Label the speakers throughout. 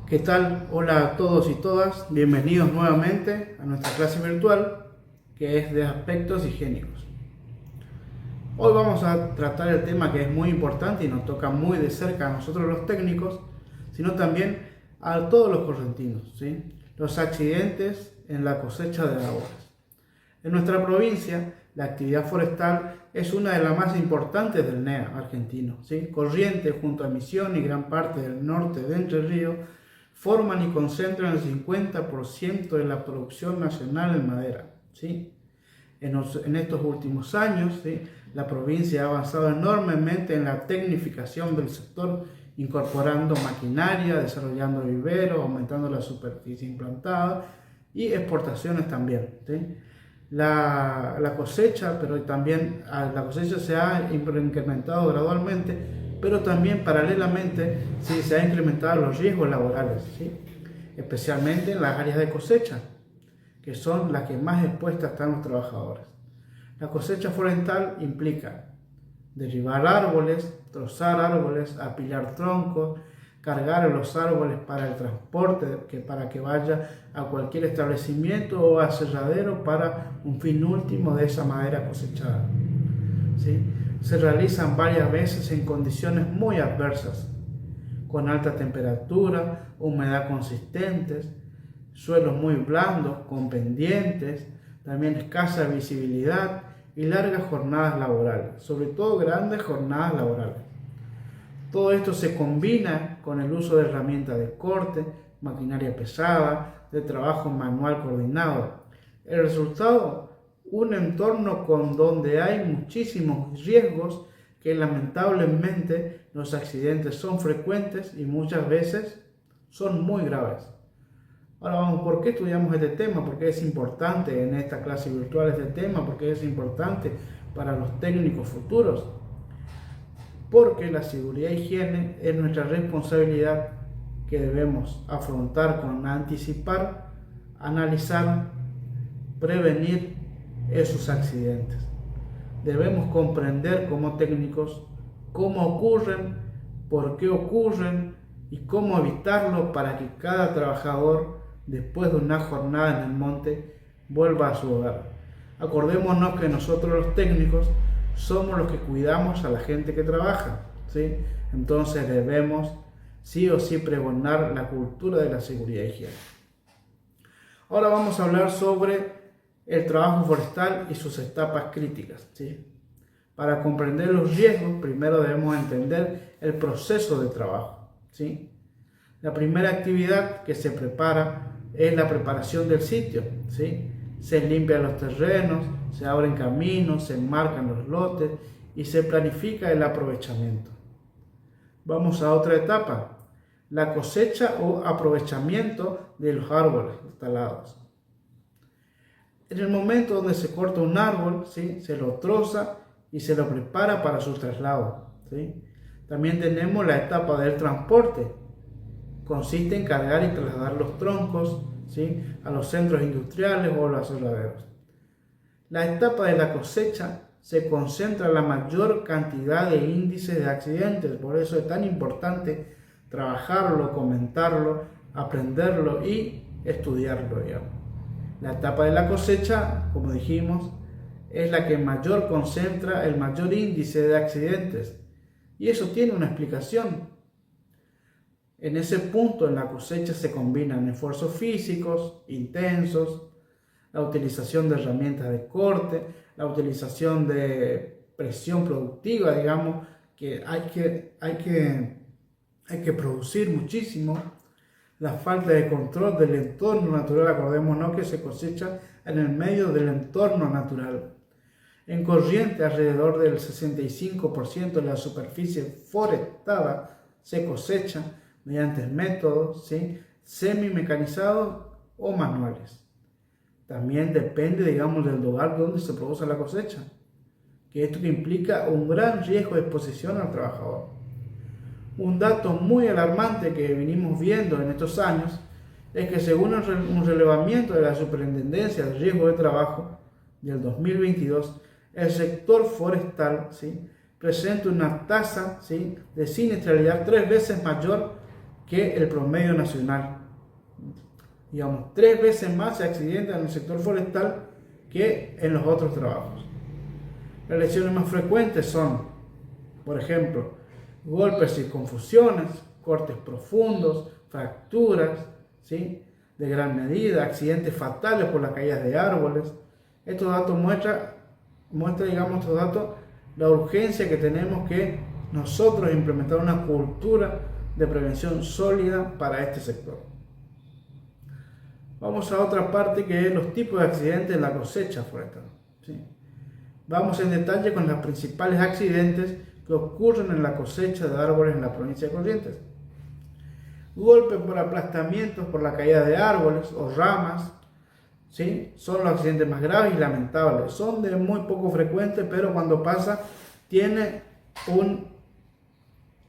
Speaker 1: ¿Qué tal? Hola a todos y todas, bienvenidos nuevamente a nuestra clase virtual que es de aspectos higiénicos. Hoy vamos a tratar el tema que es muy importante y nos toca muy de cerca a nosotros los técnicos, sino también a todos los correntinos, ¿sí? Los accidentes en la cosecha de árboles. En nuestra provincia, la actividad forestal es una de las más importantes del NEA argentino, ¿sí? Corrientes junto a Misiones y gran parte del norte de Entre Ríos forman y concentran el 50% de la producción nacional en madera, ¿sí? En estos últimos años, ¿sí?, la provincia ha avanzado enormemente en la tecnificación del sector, incorporando maquinaria, desarrollando viveros, aumentando la superficie implantada y exportaciones también, ¿sí? La cosecha, pero también la cosecha se ha incrementado gradualmente, pero también paralelamente sí, se han incrementado los riesgos laborales, ¿sí?, especialmente en las áreas de cosecha, que son las que más expuestas están los trabajadores. La cosecha forestal implica derribar árboles, trozar árboles, apilar troncos, cargar los árboles para el transporte, para que vaya a cualquier establecimiento o aserradero para un fin último de esa madera cosechada, ¿sí? Se realizan varias veces en condiciones muy adversas, con alta temperatura, humedad consistentes, suelos muy blandos, con pendientes, también escasa visibilidad y largas jornadas laborales, sobre todo grandes jornadas laborales. Todo esto se combina con el uso de herramientas de corte, maquinaria pesada, de trabajo manual coordinado. El resultado, un entorno donde hay muchísimos riesgos, que lamentablemente los accidentes son frecuentes y muchas veces son muy graves. Ahora vamos, ¿por qué estudiamos este tema? ¿Por qué es importante en esta clase virtual este tema? ¿Por qué es importante para los técnicos futuros? Porque la seguridad e higiene es nuestra responsabilidad que debemos afrontar con anticipar, analizar, prevenir esos accidentes. Debemos comprender como técnicos cómo ocurren, por qué ocurren y cómo evitarlo para que cada trabajador, después de una jornada en el monte, vuelva a su hogar. Acordémonos que nosotros los técnicos somos los que cuidamos a la gente que trabaja, ¿sí? Entonces debemos sí o sí pregonar la cultura de la seguridad y higiene. Ahora vamos a hablar sobre el trabajo forestal y sus etapas críticas, ¿sí? Para comprender los riesgos, primero debemos entender el proceso de trabajo, ¿sí? La primera actividad que se prepara es la preparación del sitio, ¿sí? Se limpian los terrenos, se abren caminos, se enmarcan los lotes y se planifica el aprovechamiento. Vamos a otra etapa, la cosecha o aprovechamiento de los árboles talados. En el momento donde se corta un árbol, ¿sí?, se lo troza y se lo prepara para su traslado, ¿sí? También tenemos la etapa del transporte. Consiste en cargar y trasladar los troncos, ¿sí?, a los centros industriales o a los aserraderos. La etapa de la cosecha se concentra la mayor cantidad de índices de accidentes, por eso es tan importante trabajarlo, comentarlo, aprenderlo y estudiarlo, digamos. La etapa de la cosecha, como dijimos, es la que mayor concentra el mayor índice de accidentes. Y eso tiene una explicación. En ese punto, en la cosecha, se combinan esfuerzos físicos intensos, la utilización de herramientas de corte, la utilización de presión productiva, digamos, que hay que producir muchísimo, la falta de control del entorno natural. Acordémonos que se cosecha en el medio del entorno natural. En Corrientes, alrededor del 65% de la superficie forestada se cosecha mediante métodos, ¿sí?, semi-mecanizados o manuales. También depende, digamos, del lugar donde se produce la cosecha, que esto implica un gran riesgo de exposición al trabajador. Un dato muy alarmante que venimos viendo en estos años es que según un relevamiento de la Superintendencia de Riesgo de Trabajo del 2022, el sector forestal, ¿sí?, presenta una tasa, ¿sí?, de siniestralidad 3 veces mayor que el promedio nacional. Digamos, 3 veces más se accidentan en el sector forestal que en los otros trabajos. Las lesiones más frecuentes son, por ejemplo, golpes y confusiones, cortes profundos, fracturas, ¿sí?, de gran medida, accidentes fatales por las caídas de árboles. Estos datos muestra, digamos, estos datos, la urgencia que tenemos que nosotros implementar una cultura de prevención sólida para este sector. Vamos a otra parte, que es los tipos de accidentes en la cosecha forestal, ¿sí? Vamos en detalle con los principales accidentes que ocurren en la cosecha de árboles en la provincia de Corrientes. Golpes por aplastamientos por la caída de árboles o ramas, ¿sí?, son los accidentes más graves y lamentables. Son de muy poco frecuentes, pero cuando pasa tiene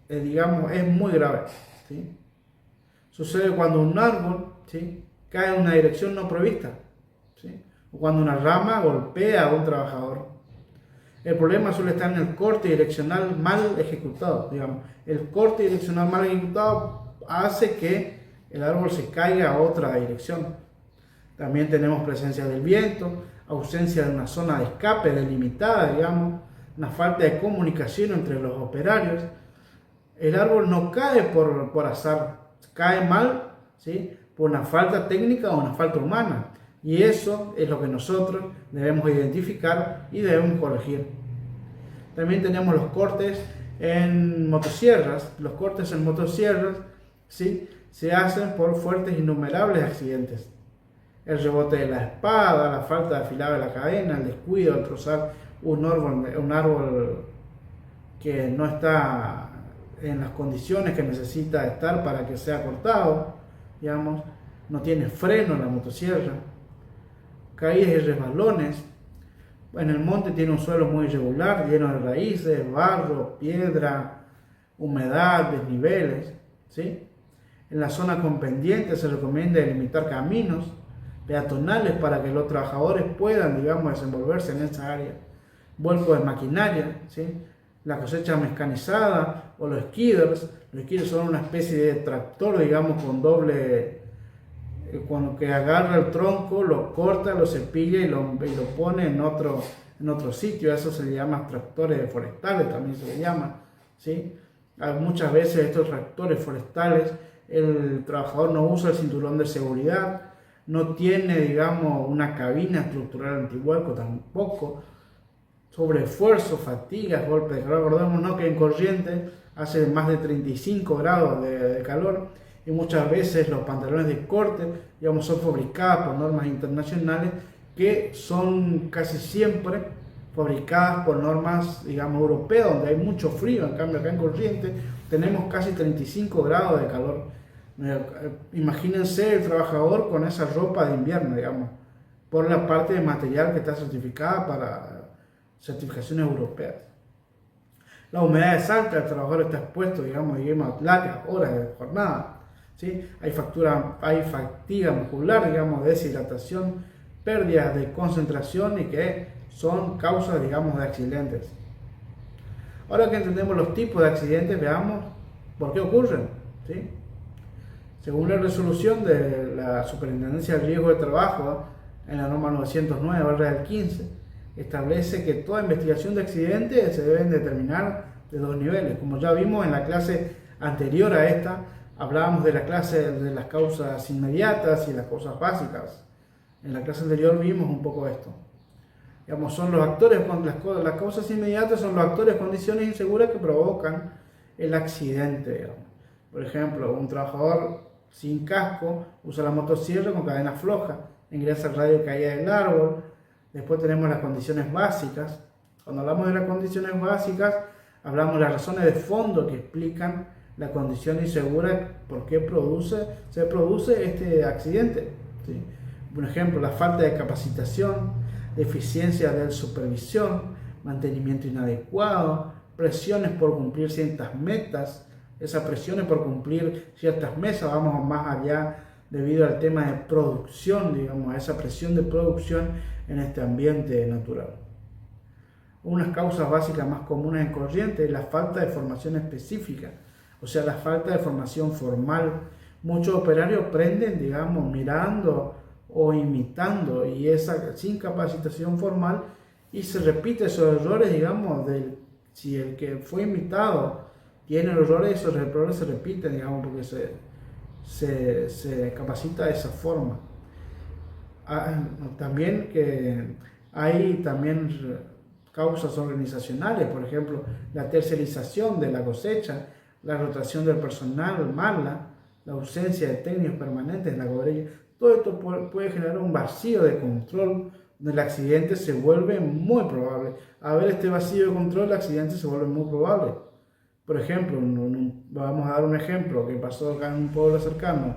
Speaker 1: digamos, es muy grave, ¿sí? Sucede cuando un árbol, ¿sí?, cae en una dirección no prevista, ¿sí?, o cuando una rama golpea a un trabajador. El problema suele estar en el corte direccional mal ejecutado. Digamos, el corte direccional mal ejecutado hace que el árbol se caiga a otra dirección. También tenemos presencia del viento, ausencia de una zona de escape delimitada, digamos, una falta de comunicación entre los operarios. El árbol no cae por azar, cae mal, ¿sí?, por una falta técnica o una falta humana. Y eso es lo que nosotros debemos identificar y debemos corregir. También tenemos los cortes en motosierras. Los cortes en motosierras, ¿sí?, se hacen por fuertes innumerables accidentes. El rebote de la espada, la falta de afilado de la cadena, el descuido al trozar un árbol que no está en las condiciones que necesita estar para que sea cortado, digamos, no tiene freno en la motosierra, caídas y resbalones. En el monte tiene un suelo muy irregular, lleno de raíces, barro, piedra, humedad, desniveles, ¿sí? En la zona con pendientes se recomienda delimitar caminos peatonales para que los trabajadores puedan, digamos, desenvolverse en esa área. Vuelco de maquinaria, ¿sí?, la cosecha mecanizada o los skiders. Los skiders son una especie de tractor, digamos, con doble, cuando que agarra el tronco, lo corta, lo cepilla y lo pone en otro sitio. Eso se le llama tractores forestales, también se le llama, ¿sí? Muchas veces estos tractores forestales, el trabajador no usa el cinturón de seguridad, no tiene, digamos, una cabina estructural antihuelco tampoco. Sobreesfuerzo, fatigas, golpes de calor. Recordémonos que en Corrientes hace más de 35 grados de calor, y muchas veces los pantalones de corte, digamos, son fabricados por normas internacionales que son casi siempre fabricadas por normas, digamos, europeas, donde hay mucho frío. En cambio, acá en Corrientes tenemos casi 35 grados de calor. Imagínense el trabajador con esa ropa de invierno, digamos, por la parte de material que está certificada para certificaciones europeas. La humedad es alta, el trabajador está expuesto, digamos, a largas horas de jornada, ¿sí? Hay fatiga muscular, digamos, deshidratación, pérdidas de concentración, y que son causas, digamos, de accidentes. Ahora que entendemos los tipos de accidentes, veamos por qué ocurren, ¿sí? Según la resolución de la Superintendencia del Riesgo de Trabajo, en la norma 909/15, establece que toda investigación de accidentes se deben determinar de 2 niveles. Como ya vimos en la clase anterior a esta, hablábamos de la clase de las causas inmediatas y las causas básicas. En la clase anterior vimos un poco esto. Digamos, son los actores, las causas inmediatas son los actores, condiciones inseguras que provocan el accidente, digamos. Por ejemplo, un trabajador sin casco usa la motosierra con cadena floja, ingresa al radio de caída del árbol. Después tenemos las condiciones básicas. Cuando hablamos de las condiciones básicas, hablamos de las razones de fondo que explican la condición insegura, por qué se produce este accidente, ¿sí? Por ejemplo, la falta de capacitación, deficiencia de supervisión, mantenimiento inadecuado, presiones por cumplir ciertas metas. Esas presiones por cumplir ciertas metas, vamos más allá debido al tema de producción, digamos, a esa presión de producción en este ambiente natural. Unas causas básicas más comunes en Corrientes es la falta de formación específica o sea, la falta de formación formal. Muchos operarios aprenden, digamos, mirando o imitando, y esa sin capacitación formal, y se repite esos errores, digamos, si el que fue imitado tiene errores, esos errores se repiten, digamos, porque se capacita de esa forma. También que hay también causas organizacionales, por ejemplo, la tercerización de la cosecha, la rotación del personal mala, la ausencia de técnicos permanentes en la cosecha. Todo esto puede generar un vacío de control donde el accidente se vuelve muy probable. A ver, este vacío de control, el accidente se vuelve muy probable. Por ejemplo, vamos a dar un ejemplo que pasó acá en un pueblo cercano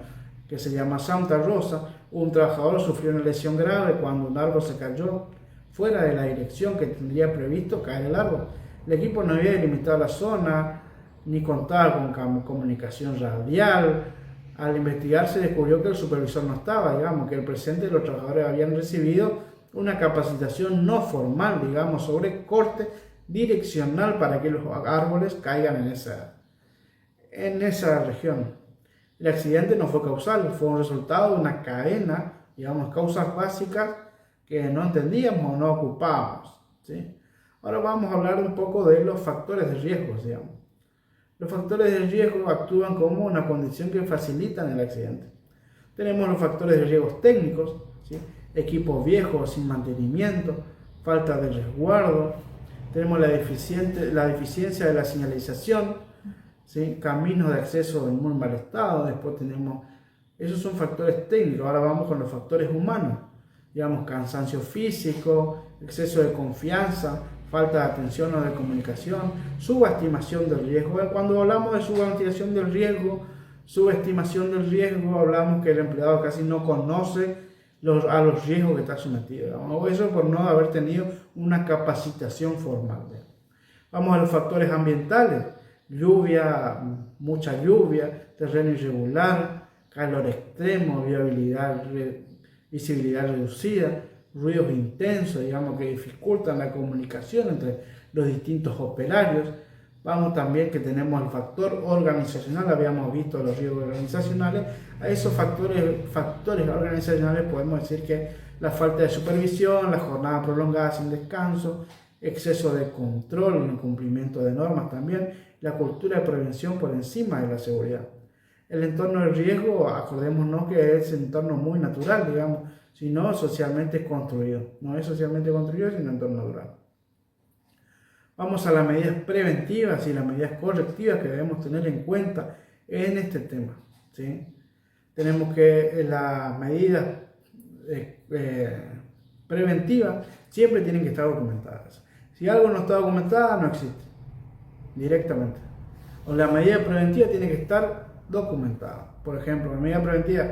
Speaker 1: que se llama Santa Rosa. Un trabajador sufrió una lesión grave cuando un árbol se cayó fuera de la dirección que tendría previsto caer el árbol. El equipo no había delimitado la zona, ni contaba con comunicación radial. Al investigar se descubrió que el supervisor no estaba, digamos, que el presidente y los trabajadores habían recibido una capacitación no formal, digamos, sobre corte direccional para que los árboles caigan en esa región. El accidente no fue causal, fue un resultado de una cadena, digamos, causas básicas que no entendíamos o no ocupábamos, ¿sí? Ahora vamos a hablar un poco de los factores de riesgo, digamos. Los factores de riesgo actúan como una condición que facilitan el accidente. Tenemos los factores de riesgo técnicos, ¿sí? Equipos viejos sin mantenimiento, falta de resguardo. Tenemos la deficiencia de la señalización, ¿sí? Caminos de acceso en muy mal estado. Después tenemos, esos son factores técnicos. Ahora vamos con los factores humanos, digamos, cansancio físico, exceso de confianza, falta de atención o de comunicación, subestimación del riesgo. Cuando hablamos de subestimación del riesgo, hablamos que el empleado casi no conoce a los riesgos que está sometido, o eso por no haber tenido una capacitación formal. Vamos a los factores ambientales: lluvia, mucha lluvia, terreno irregular, calor extremo, visibilidad reducida, ruidos intensos, digamos, que dificultan la comunicación entre los distintos operarios. Vamos también que tenemos el factor organizacional, habíamos visto los riesgos organizacionales. A esos factores organizacionales podemos decir que la falta de supervisión, la jornada prolongada sin descanso, exceso de control, incumplimiento de normas también, la cultura de prevención por encima de la seguridad. El entorno de riesgo, acordémonos que es un entorno muy natural, digamos, sino socialmente construido. No es socialmente construido, sino entorno natural. Vamos a las medidas preventivas y las medidas correctivas que debemos tener en cuenta en este tema, ¿sí? Tenemos que las medidas preventivas siempre tienen que estar documentadas. Si algo no está documentado, no existe directamente. O la medida preventiva tiene que estar documentada. Por ejemplo, la medida preventiva: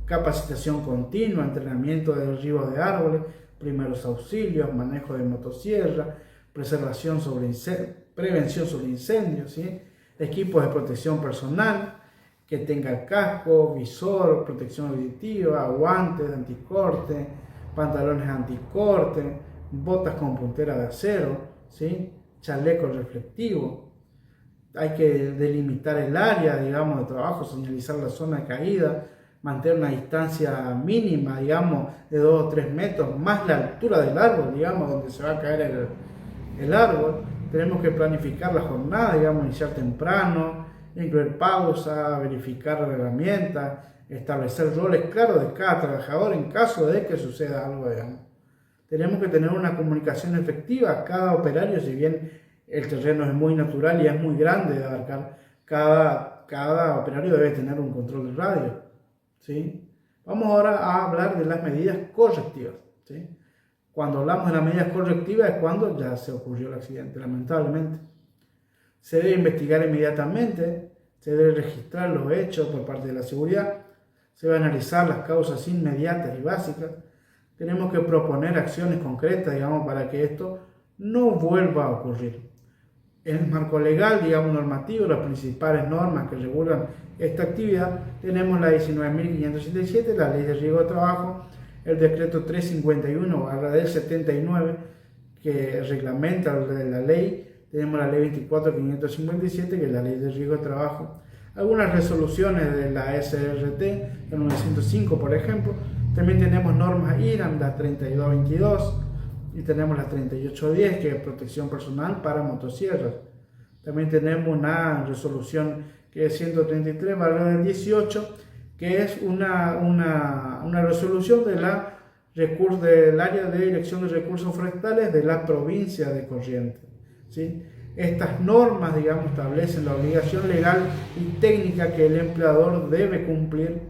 Speaker 1: capacitación continua, entrenamiento de derribos de árboles, primeros auxilios, manejo de motosierra, prevención sobre incendios, ¿sí? Equipos de protección personal, que tenga el casco, visor, protección auditiva, guantes anticorte, pantalones anticorte, botas con puntera de acero, ¿sí? Chaleco reflectivo. Hay que delimitar el área, digamos, de trabajo, señalizar la zona de caída, mantener una distancia mínima, digamos, de 2 o 3 metros, más la altura del árbol, digamos, donde se va a caer el árbol. Tenemos que planificar la jornada, digamos, iniciar temprano, incluir pausa, verificar la herramienta, establecer roles claros de cada trabajador en caso de que suceda algo, digamos. Tenemos que tener una comunicación efectiva. Cada operario, si bien el terreno es muy natural y es muy grande de abarcar, cada operario debe tener un control de radio, ¿sí? Vamos ahora a hablar de las medidas correctivas, ¿sí? Cuando hablamos de las medidas correctivas es cuando ya se ocurrió el accidente, lamentablemente. Se debe investigar inmediatamente, se debe registrar los hechos por parte de la seguridad, se debe analizar las causas inmediatas y básicas. Tenemos que proponer acciones concretas, digamos, para que esto no vuelva a ocurrir. En el marco legal, digamos, normativo, las principales normas que regulan esta actividad, tenemos la 19.577, la Ley de Riesgo de Trabajo, el decreto 351/79, que reglamenta la ley tenemos la ley 24.557, que es la ley de riesgo de trabajo, algunas resoluciones de la SRT, el 905 por ejemplo, también tenemos normas IRAM, la 3222, y tenemos la 3810, que es protección personal para motosierras. También tenemos una resolución que es 133/18, que es una resolución del área de dirección de recursos forestales de la provincia de Corrientes, ¿sí? Estas normas, digamos, establecen la obligación legal y técnica que el empleador debe cumplir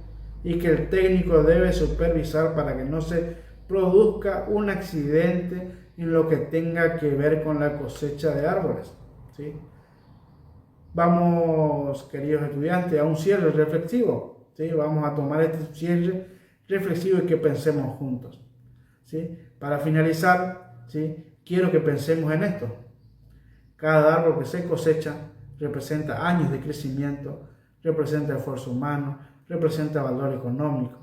Speaker 1: y que el técnico debe supervisar para que no se produzca un accidente en lo que tenga que ver con la cosecha de árboles, ¿sí? Vamos, queridos estudiantes, a un cierre reflexivo, ¿sí? Vamos a tomar este cierre reflexivo y que pensemos juntos, ¿sí? Para finalizar, ¿sí?, quiero que pensemos en esto. Cada árbol que se cosecha representa años de crecimiento, representa esfuerzo humano, representa valor económico,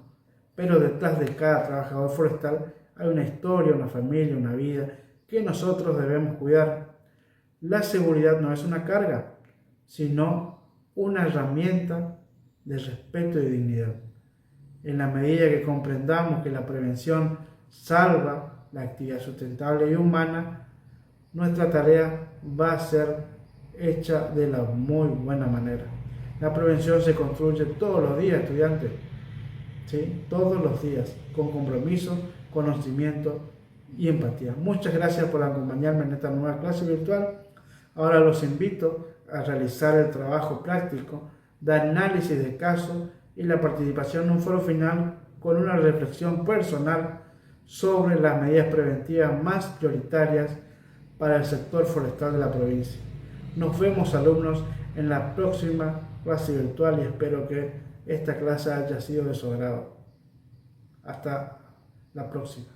Speaker 1: pero detrás de cada trabajador forestal hay una historia, una familia, una vida que nosotros debemos cuidar. La seguridad no es una carga, sino una herramienta de respeto y dignidad. En la medida que comprendamos que la prevención salva la actividad sustentable y humana, nuestra tarea va a ser hecha de la muy buena manera. La prevención se construye todos los días, estudiantes, ¿sí? Todos los días, con compromiso, conocimiento y empatía. Muchas gracias por acompañarme en esta nueva clase virtual. Ahora los invito a realizar el trabajo práctico de análisis de caso y la participación en un foro final con una reflexión personal sobre las medidas preventivas más prioritarias para el sector forestal de la provincia. Nos vemos, alumnos, en la próxima clase virtual y espero que esta clase haya sido de su agrado. Hasta la próxima.